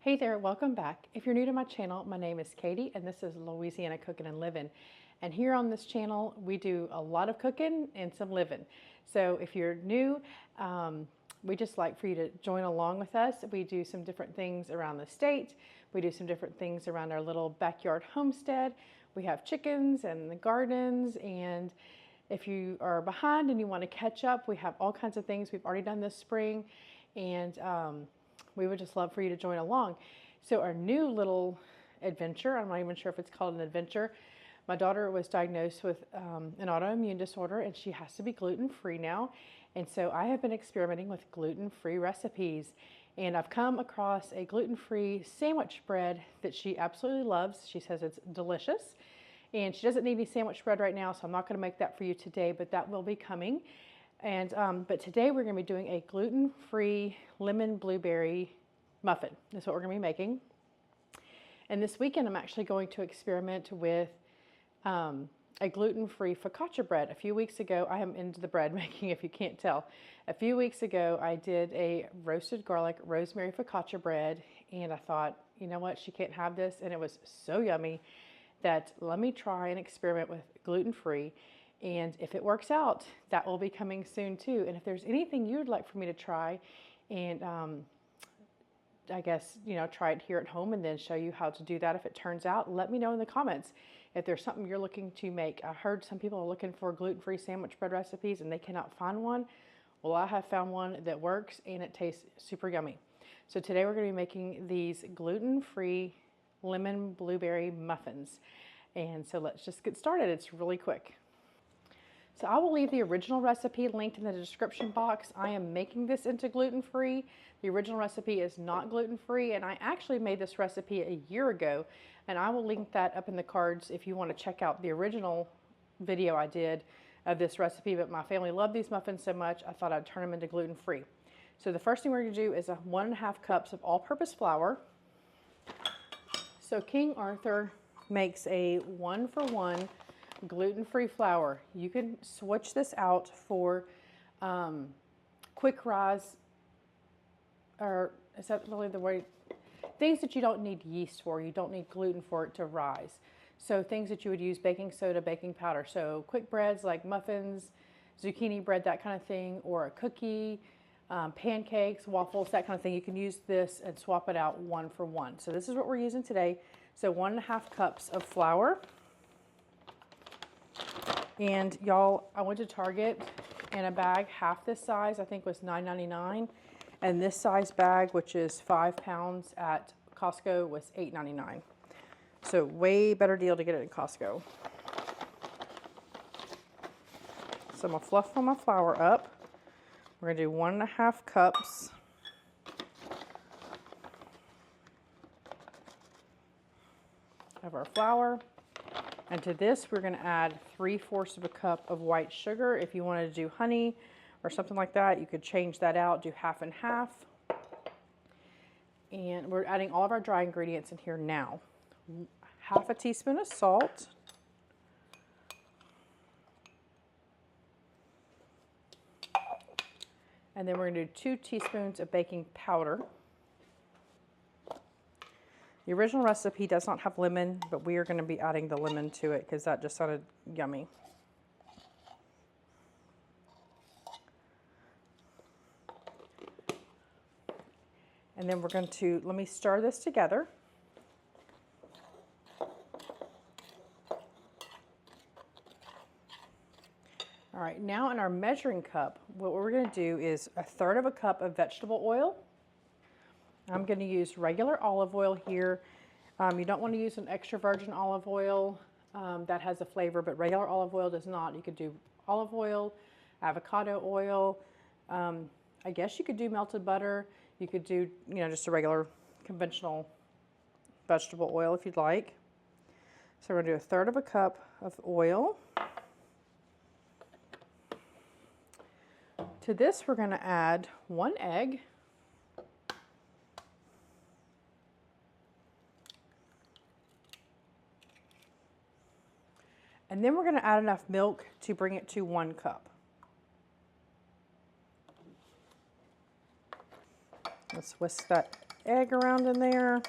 Hey there, welcome back. If you're new to my channel, my name is Katie and this is Louisiana Cooking and Living. And here on this channel, we do a lot of cooking and some living. So if you're new, we just like for you to join along with us. We do some different things around the state. We do some different things around our little backyard homestead. We have chickens and the gardens, and if you are behind and you want to catch up, we have all kinds of things we've already done this spring, and we would just love for you to join along. So our new little adventure, I'm not even sure if it's called an adventure. My daughter was diagnosed with an autoimmune disorder and she has to be gluten-free now. And so I have been experimenting with gluten-free recipes. And I've come across a gluten-free sandwich bread that she absolutely loves. She says it's delicious. And she doesn't need any sandwich bread right now, so I'm not going to make that for you today, but that will be coming. And but today we're going to be doing a gluten-free lemon blueberry muffin. That's what we're going to be making. And this weekend I'm actually going to experiment with a gluten-free focaccia bread. A few weeks ago, I am into the bread making if you can't tell. A few weeks ago I did a roasted garlic rosemary focaccia bread, and I thought, you know what, she can't have this, and it was so yummy that let me try and experiment with gluten-free. And if it works out, that will be coming soon too. And if there's anything you'd like for me to try, and I guess, you know, try it here at home and then show you how to do that if it turns out, let me know in the comments. If there's something you're looking to make, I heard some people are looking for gluten-free sandwich bread recipes and they cannot find one. Well, I have found one that works and it tastes super yummy. So today we're going to be making these gluten-free lemon blueberry muffins. And so let's just get started. It's really quick. So I will leave the original recipe linked in the description box. I am making this into gluten-free. The original recipe is not gluten-free, and I actually made this recipe a year ago, and I will link that up in the cards if you want to check out the original video I did of this recipe. But my family loved these muffins so much, I thought I'd turn them into gluten-free. So the first thing we're going to do is 1.5 cups of all-purpose flour. So King Arthur makes a 1-for-1 gluten-free flour. You can switch this out for quick rise, or is that really the way? Things that you don't need yeast for, you don't need gluten for it to rise. So things that you would use baking soda, baking powder. So quick breads like muffins, zucchini bread, that kind of thing, or a cookie, pancakes, waffles, that kind of thing. You can use this and swap it out 1-for-1. So this is what we're using today. So 1.5 cups of flour. And y'all, I went to Target and a bag half this size, I think, was $9.99. And this size bag, which is 5 pounds at Costco, was $8.99. So way better deal to get it at Costco. So I'm gonna fluff my flour up. We're gonna do 1.5 cups. Of our flour. And to this, we're going to add 3/4 of a cup of white sugar. If you wanted to do honey or something like that, you could change that out, do half and half. And we're adding all of our dry ingredients in here now. 1/2 teaspoon of salt. And then we're going to do 2 teaspoons of baking powder. The original recipe does not have lemon, but we are going to be adding the lemon to it because that just sounded yummy. And then we're going to, let me stir this together. All right, now in our measuring cup, what we're going to do is 1/3 of a cup of vegetable oil. I'm going to use regular olive oil here. You don't want to use an extra virgin olive oil that has a flavor, but regular olive oil does not. You could do olive oil, avocado oil. I guess you could do melted butter. You could do, you know, just a regular conventional vegetable oil if you'd like. So we're going to do 1/3 of a cup of oil. To this, we're going to add 1 egg. And then we're going to add enough milk to bring it to 1 cup. Let's whisk that egg around in there.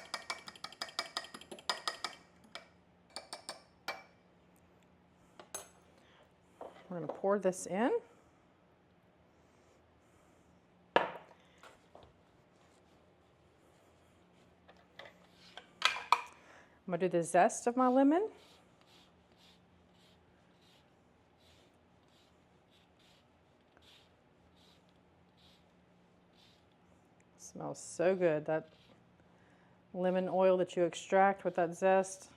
We're going to pour this in. I'm going to do the zest of my lemon. Smells so good. That lemon oil that you extract with that zest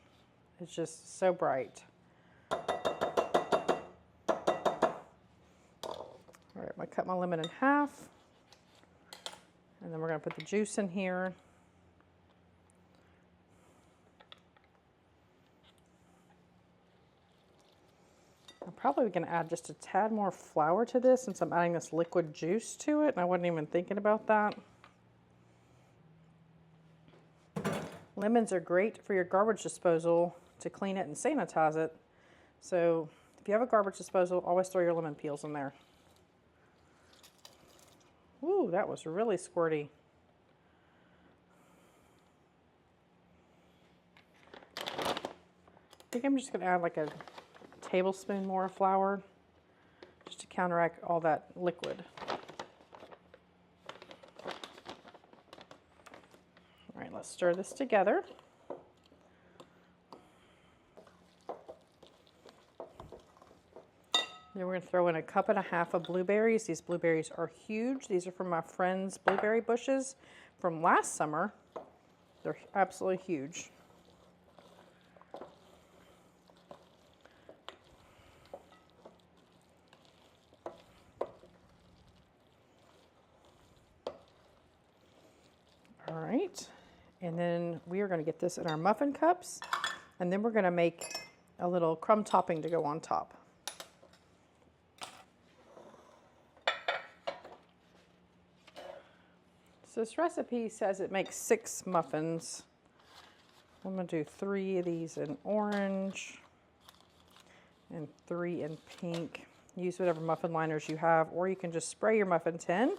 is just so bright. All right, I'm going to cut my lemon in half. And then we're going to put the juice in here. I'm probably going to add just a tad more flour to this since I'm adding this liquid juice to it, and I wasn't even thinking about that. Lemons are great for your garbage disposal to clean it and sanitize it. So if you have a garbage disposal, always throw your lemon peels in there. Ooh, that was really squirty. I think I'm just going to add like a tablespoon more of flour just to counteract all that liquid. All right, let's stir this together. Then we're going to throw in a cup and a half of blueberries. These blueberries are huge. These are from my friend's blueberry bushes from last summer. They're absolutely huge. All right, and then we are going to get this in our muffin cups, and then we're going to make a little crumb topping to go on top. So this recipe says it makes 6 muffins. I'm going to do 3 of these in orange and 3 in pink. Use whatever muffin liners you have, or you can just spray your muffin tin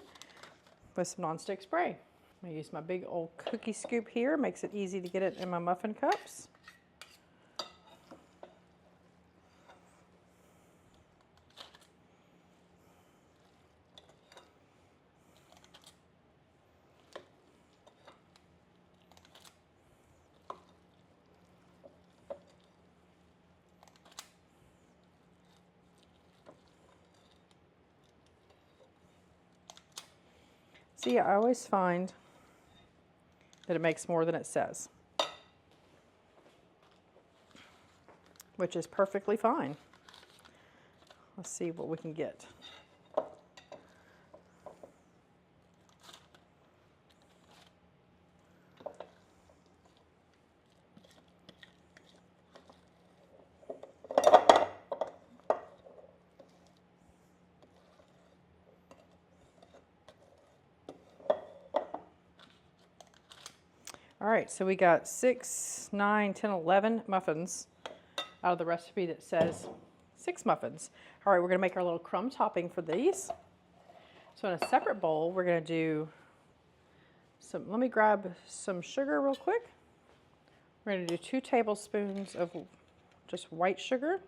with some nonstick spray. I'm going to use my big old cookie scoop here. Makes it easy to get it in my muffin cups. See, I always find that it makes more than it says, which is perfectly fine. Let's see what we can get. All right, so we got 6, 9, 10, 11 muffins out of the recipe that says 6 muffins. All right, we're going to make our little crumb topping for these. So in a separate bowl, we're going to do some, let me grab some sugar real quick. We're going to do 2 tablespoons of just white sugar.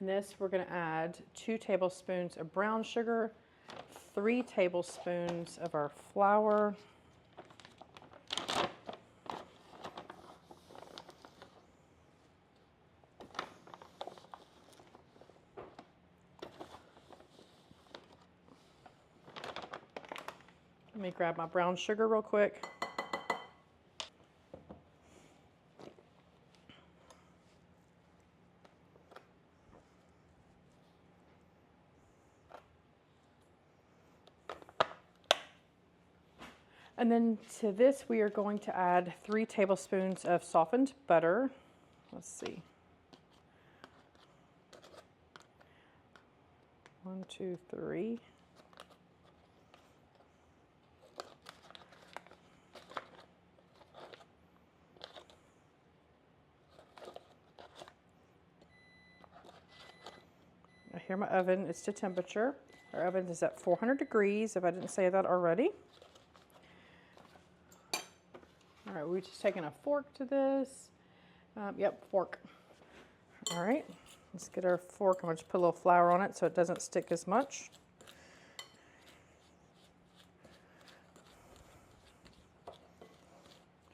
And this, we're going to add 2 tablespoons of brown sugar, 3 tablespoons of our flour, let me grab my brown sugar real quick. And then to this, we are going to add 3 tablespoons of softened butter. Let's see. 1, 2, 3. I hear my oven, it's to temperature. Our oven is at 400 degrees, if I didn't say that already. All right, we're just taking a fork to this. Yep, fork. All right, let's get our fork. I'm gonna just put a little flour on it so it doesn't stick as much.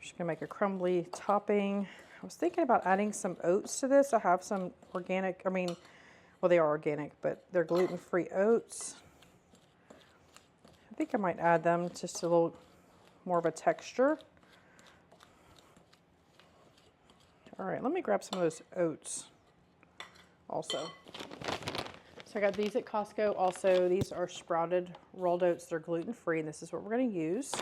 Just gonna make a crumbly topping. I was thinking about adding some oats to this. I have some organic, well, they are organic, but they're gluten-free oats. I think I might add them, just a little more of a texture. All right, let me grab some of those oats also. So I got these at Costco. Also, these are sprouted rolled oats. They're gluten-free, and this is what we're gonna use.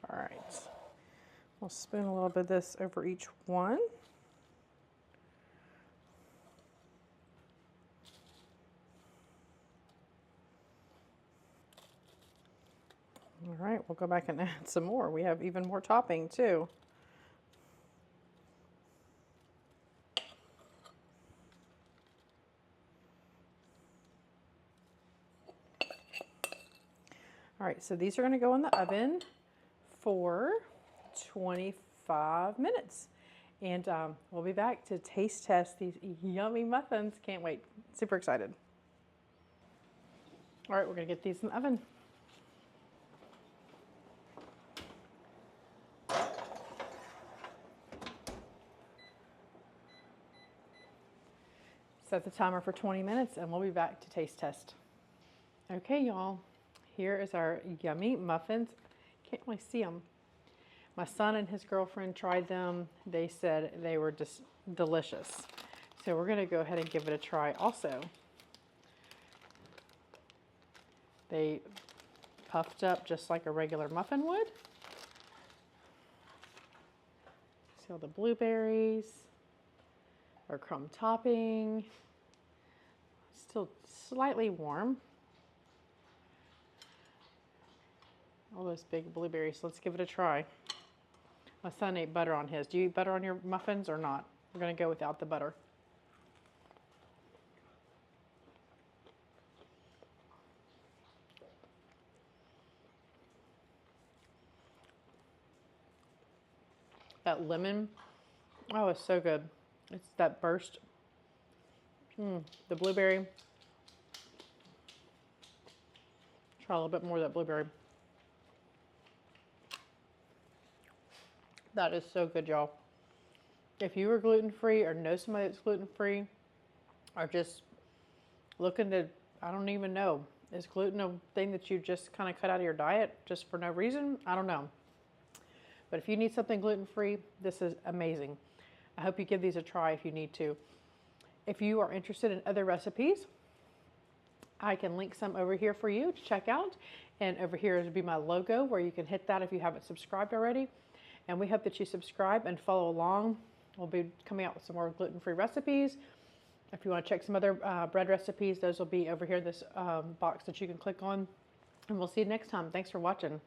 All right, we'll spoon a little bit of this over each one. All right, we'll go back and add some more. We have even more topping too. All right, so these are gonna go in the oven for 25 minutes. And we'll be back to taste test these yummy muffins. Can't wait, super excited. All right, we're gonna get these in the oven. Set the timer for 20 minutes and we'll be back to taste test. Okay, y'all, here is our yummy muffins. Can't really see them. My son and his girlfriend tried them. They said they were just delicious. So we're gonna go ahead and give it a try also. They puffed up just like a regular muffin would. See all the blueberries, our crumb topping. Still slightly warm. All those big blueberries. Let's give it a try. My son ate butter on his. Do you eat butter on your muffins or not? We're gonna go without the butter. That lemon, oh, it's so good. It's that burst. The blueberry. Try a little bit more of that blueberry. That is so good, y'all. If you are gluten-free or know somebody that's gluten-free or just looking to, I don't even know, is gluten a thing that you just kind of cut out of your diet just for no reason? I don't know. But if you need something gluten-free, this is amazing. I hope you give these a try if you need to. If you are interested in other recipes, I can link some over here for you to check out. And over here will be my logo where you can hit that if you haven't subscribed already. And we hope that you subscribe and follow along. We'll be coming out with some more gluten-free recipes. If you want to check some other bread recipes, those will be over here in this box that you can click on. And we'll see you next time. Thanks for watching.